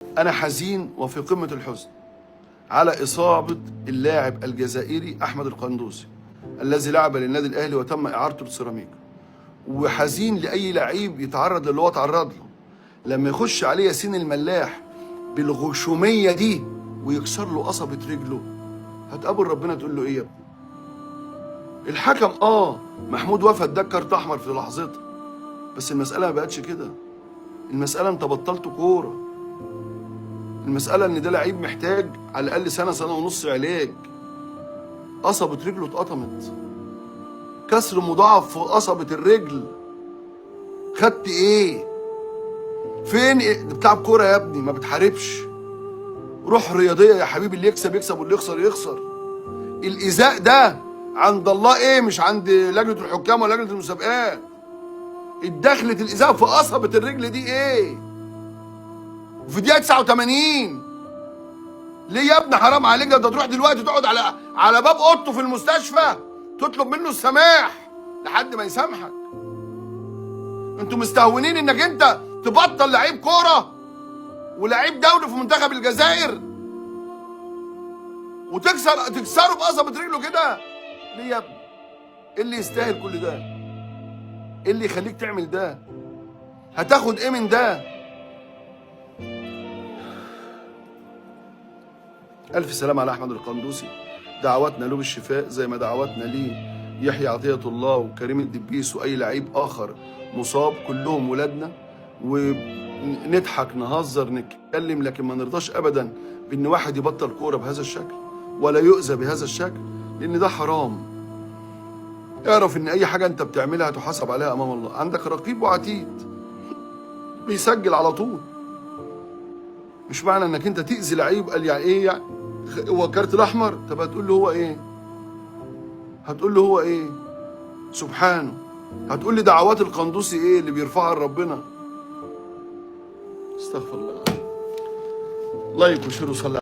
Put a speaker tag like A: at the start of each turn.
A: أنا حزين وفي قمة الحزن على إصابة اللاعب الجزائري أحمد القندوسي الذي لعب للنادي الأهلي وتم إعارته للسيراميكا، وحزين لأي لعيب يتعرض للي هو اتعرض له لما يخش عليه ياسين الملاح بالغشومية دي ويكسر له قصبة رجله. هتقابل ربنا تقول له إيه يا ابني؟ الحكم محمود وفا اداك كارت أحمر في لحظتها، بس المسألة ما بقتش كده. المسألة أنت بطلت كورة. المسألة إن ده لعيب محتاج على الأقل سنة ونص علاج. قصبة رجله اتقطمت، كسر مضاعف في قصبة الرجل. خدت إيه؟ فين إيه؟ ده بتلعب كورة يا ابني، ما بتحاربش. روح رياضية يا حبيبي، اللي يكسب يكسب واللي يخسر يخسر. الإيذاء ده عند الله إيه؟ مش عند لجنة الحكام ولا لجنة المسابقات. اتدخلت الإيذاء في قصبة الرجل دي إيه؟ وفي دقيقة 89. ليه يا ابني؟ حرام عليك. ده تروح دلوقتي تقعد على باب اوضته في المستشفى تطلب منه السماح لحد ما يسامحك. انتوا مستهونين انك انت تبطل لعيب كوره ولعيب دولي في منتخب الجزائر تكسره بقصبة رجله كده؟ ليه يا ابني؟ ايه اللي يستاهل كل ده؟ ايه اللي يخليك تعمل ده؟ هتاخد ايه من ده؟ ألف سلام على أحمد القندوسي. دعواتنا له بالشفاء زي ما دعواتنا ليه يحيى عطية الله وكريم الدبيس وأي لعيب آخر مصاب. كلهم ولادنا، ونضحك نهزر نتكلم، لكن ما نرضاش أبدا بإن واحد يبطل كورة بهذا الشكل ولا يؤذى بهذا الشكل، لأن ده حرام. اعرف إن أي حاجة أنت بتعملها تحاسب عليها أمام الله. عندك رقيب وعتيد بيسجل على طول. مش معنى انك انت تأذي لعيب قال يعني ايه يعني هو كارت الاحمر. طب هتقول له هو ايه؟ هتقول له هو ايه؟ سبحانه. هتقول لي دعوات القندوسي ايه اللي بيرفعها لربنا؟ استغفر الله. لايك وشير وصلي